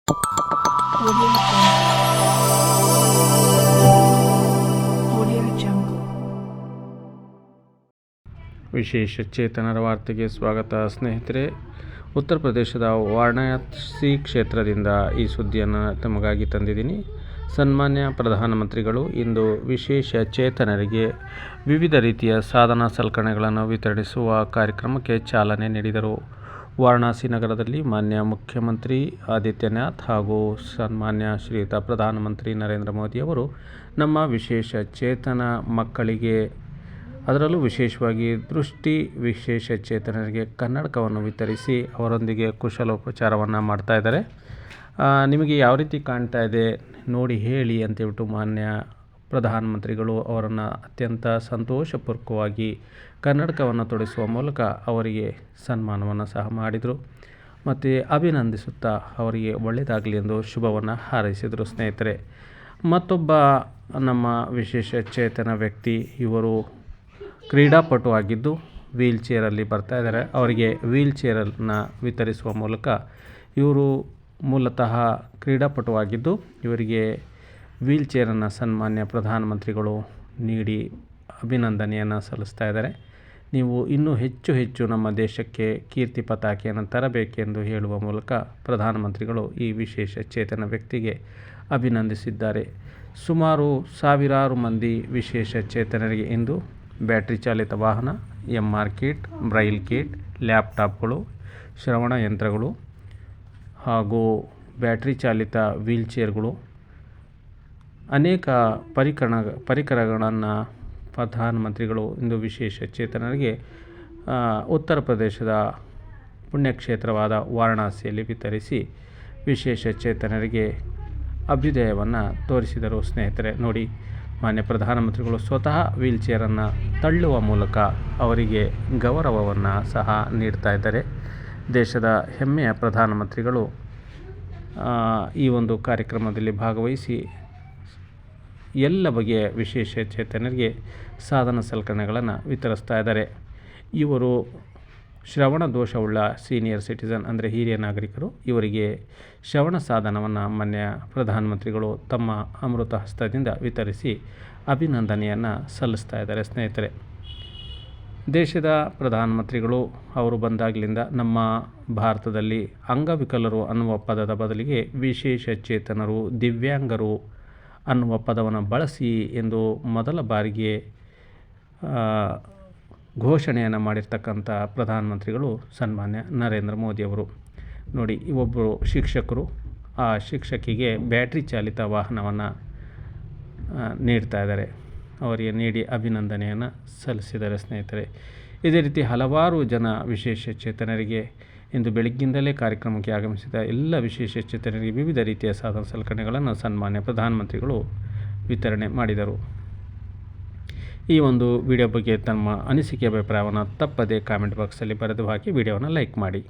Audio Jungle. ವಿಶೇಷ ಚೇತನರ ವಾರ್ತೆಗೆ ಸ್ವಾಗತ ಸ್ನೇಹಿತರೆ. ಉತ್ತರ ಪ್ರದೇಶದ ವಾರಣಾಸಿ ಕ್ಷೇತ್ರದಿಂದ ಈ ಸುದ್ದಿಯನ್ನು ತಮಗಾಗಿ ತಂದಿದ್ದೀನಿ. ಸನ್ಮಾನ್ಯ ಪ್ರಧಾನಮಂತ್ರಿಗಳು ಇಂದು ವಿಶೇಷ ಚೇತನರಿಗೆ ವಿವಿಧ ರೀತಿಯ ಸಾಧನ ಸಲಕರಣೆಗಳನ್ನು ವಿತರಿಸುವ ಕಾರ್ಯಕ್ರಮಕ್ಕೆ ಚಾಲನೆ ನೀಡಿದರು. ವಾರಣಾಸಿ ನಗರದಲ್ಲಿ ಮಾನ್ಯ ಮುಖ್ಯಮಂತ್ರಿ ಆದಿತ್ಯನಾಥ್ ಹಾಗೂ ಸನ್ಮಾನ್ಯ ಶ್ರೀಯುತ ಪ್ರಧಾನಮಂತ್ರಿ ನರೇಂದ್ರ ಮೋದಿ ಅವರು ನಮ್ಮ ವಿಶೇಷ ಚೇತನ ಮಕ್ಕಳಿಗೆ, ಅದರಲ್ಲೂ ವಿಶೇಷವಾಗಿ ದೃಷ್ಟಿ ವಿಶೇಷ ಚೇತನರಿಗೆ ಕನ್ನಡಕವನ್ನು ವಿತರಿಸಿ ಅವರೊಂದಿಗೆ ಕುಶಲೋಪಚಾರವನ್ನು ಮಾಡ್ತಾ ಇದ್ದಾರೆ. ನಿಮಗೆ ಯಾವ ರೀತಿ ಕಾಣ್ತಾ ಇದೆ ನೋಡಿ ಹೇಳಿ ಅಂತೇಳ್ಬಿಟ್ಟು ಮಾನ್ಯ ಪ್ರಧಾನಮಂತ್ರಿಗಳು ಅವರನ್ನು ಅತ್ಯಂತ ಸಂತೋಷಪೂರ್ವಕವಾಗಿ ಕನ್ನಡಕವನ್ನು ತೊಡಿಸುವ ಮೂಲಕ ಅವರಿಗೆ ಸನ್ಮಾನವನ್ನು ಸಹ ಮಾಡಿದರು ಮತ್ತು ಅಭಿನಂದಿಸುತ್ತಾ ಅವರಿಗೆ ಒಳ್ಳೆಯದಾಗಲಿ ಎಂದು ಶುಭವನ್ನು ಹಾರೈಸಿದರು. ಸ್ನೇಹಿತರೆ, ಮತ್ತೊಬ್ಬ ನಮ್ಮ ವಿಶೇಷ ಚೇತನ ವ್ಯಕ್ತಿ, ಇವರು ಕ್ರೀಡಾಪಟು ಆಗಿದ್ದು ವೀಲ್ ಚೇರಲ್ಲಿ ಬರ್ತಾ ಇದ್ದಾರೆ. ಅವರಿಗೆ ವೀಲ್ ಚೇರನ್ನು ವಿತರಿಸುವ ಮೂಲಕ, ಇವರು ಮೂಲತಃ ಕ್ರೀಡಾಪಟುವಾಗಿದ್ದು ಇವರಿಗೆ ವೀಲ್ ಚೇರನ್ನು ಸನ್ಮಾನ್ಯ ಪ್ರಧಾನಮಂತ್ರಿಗಳು ನೀಡಿ ಅಭಿನಂದನೆಯನ್ನು ಸಲ್ಲಿಸ್ತಾ ಇದ್ದಾರೆ. ನೀವು ಇನ್ನೂ ಹೆಚ್ಚು ಹೆಚ್ಚು ನಮ್ಮ ದೇಶಕ್ಕೆ ಕೀರ್ತಿ ಪತಾಕೆಯನ್ನು ತರಬೇಕೆಂದು ಹೇಳುವ ಮೂಲಕ ಪ್ರಧಾನಮಂತ್ರಿಗಳು ಈ ವಿಶೇಷ ಚೇತನ ವ್ಯಕ್ತಿಗೆ ಅಭಿನಂದಿಸಿದ್ದಾರೆ. ಸುಮಾರು ಸಾವಿರಾರು ಮಂದಿ ವಿಶೇಷ ಚೇತನರಿಗೆ ಇಂದು ಬ್ಯಾಟ್ರಿ ಚಾಲಿತ ವಾಹನ, MR ಕಿಟ್, ಬ್ರೈಲ್ ಕಿಟ್, ಲ್ಯಾಪ್ಟಾಪ್ಗಳು, ಶ್ರವಣ ಯಂತ್ರಗಳು ಹಾಗೂ ಬ್ಯಾಟ್ರಿ ಚಾಲಿತ ವೀಲ್ ಚೇರ್ಗಳು, ಅನೇಕ ಪರಿಕರಗಳನ್ನು ಪ್ರಧಾನಮಂತ್ರಿಗಳು ಇಂದು ವಿಶೇಷ ಚೇತನರಿಗೆ ಉತ್ತರ ಪ್ರದೇಶದ ಪುಣ್ಯಕ್ಷೇತ್ರವಾದ ವಾರಣಾಸಿಯಲ್ಲಿ ವಿತರಿಸಿ ವಿಶೇಷ ಚೇತನರಿಗೆ ಅಭ್ಯುದಯವನ್ನು ತೋರಿಸಿದರು. ಸ್ನೇಹಿತರೆ, ನೋಡಿ, ಮಾನ್ಯ ಪ್ರಧಾನಮಂತ್ರಿಗಳು ಸ್ವತಃ ವೀಲ್ ಚೇರನ್ನು ತಳ್ಳುವ ಮೂಲಕ ಅವರಿಗೆ ಗೌರವವನ್ನು ಸಹ ನೀಡ್ತಾ ಇದ್ದಾರೆ. ದೇಶದ ಹೆಮ್ಮೆಯ ಪ್ರಧಾನಮಂತ್ರಿಗಳು ಈ ಒಂದು ಕಾರ್ಯಕ್ರಮದಲ್ಲಿ ಭಾಗವಹಿಸಿ ಎಲ್ಲ ಬಗೆಯ ವಿಶೇಷ ಚೇತನರಿಗೆ ಸಾಧನ ಸಲಕರಣೆಗಳನ್ನು ವಿತರಿಸ್ತಾ ಇದ್ದಾರೆ. ಇವರು ಶ್ರವಣ ದೋಷವುಳ್ಳ ಸೀನಿಯರ್ ಸಿಟಿಸನ್ ಅಂದರೆ ಹಿರಿಯ ನಾಗರಿಕರು. ಇವರಿಗೆ ಶ್ರವಣ ಸಾಧನವನ್ನು ಮಾನ್ಯ ಪ್ರಧಾನಮಂತ್ರಿಗಳು ತಮ್ಮ ಅಮೃತ ಹಸ್ತದಿಂದ ವಿತರಿಸಿ ಅಭಿನಂದನೆಯನ್ನು ಸಲ್ಲಿಸ್ತಾ ಇದ್ದಾರೆ. ಸ್ನೇಹಿತರೆ, ದೇಶದ ಪ್ರಧಾನಮಂತ್ರಿಗಳು ಅವರು ಬಂದಾಗಲಿಂದ ನಮ್ಮ ಭಾರತದಲ್ಲಿ ಅಂಗವಿಕಲರು ಅನ್ನುವ ಪದದ ಬದಲಿಗೆ ವಿಶೇಷ ಚೇತನರು, ದಿವ್ಯಾಂಗರು ಅನ್ನುವ ಪದವನ್ನು ಬಳಸಿ ಎಂದು ಮೊದಲ ಬಾರಿಗೆ ಘೋಷಣೆಯನ್ನು ಮಾಡಿರ್ತಕ್ಕಂಥ ಪ್ರಧಾನಮಂತ್ರಿಗಳು ಸನ್ಮಾನ್ಯ ನರೇಂದ್ರ ಮೋದಿಯವರು. ನೋಡಿ, ಒಬ್ಬರು ಶಿಕ್ಷಕರು, ಆ ಶಿಕ್ಷಕಿಗೆ ಬ್ಯಾಟ್ರಿ ಚಾಲಿತ ವಾಹನವನ್ನು ನೀಡ್ತಾ ಇದ್ದಾರೆ. ಅವರಿಗೆ ನೀಡಿ ಅಭಿನಂದನೆಯನ್ನು ಸಲ್ಲಿಸಿದ್ದಾರೆ. ಸ್ನೇಹಿತರೆ, ಇದೇ ರೀತಿ ಹಲವಾರು ಜನ ವಿಶೇಷ ಚೇತನರಿಗೆ ಇಂದು ಬೆಳಗ್ಗಿಂದಲೇ ಕಾರ್ಯಕ್ರಮಕ್ಕೆ ಆಗಮಿಸಿದ ಎಲ್ಲ ವಿಶೇಷ ಚೇತನರಿಗೆ ವಿವಿಧ ರೀತಿಯ ಸಾಧನ ಸಲಕರಣೆಗಳನ್ನು ಸನ್ಮಾನ್ಯ ಪ್ರಧಾನಮಂತ್ರಿಗಳು ವಿತರಣೆ ಮಾಡಿದರು. ಈ ಒಂದು ವಿಡಿಯೋ ಬಗ್ಗೆ ತಮ್ಮ ಅನಿಸಿಕೆ ಅಭಿಪ್ರಾಯವನ್ನು ತಪ್ಪದೇ ಕಾಮೆಂಟ್ ಬಾಕ್ಸಲ್ಲಿ ಬರೆದು ಹಾಕಿ ವಿಡಿಯೋವನ್ನು ಲೈಕ್ ಮಾಡಿ.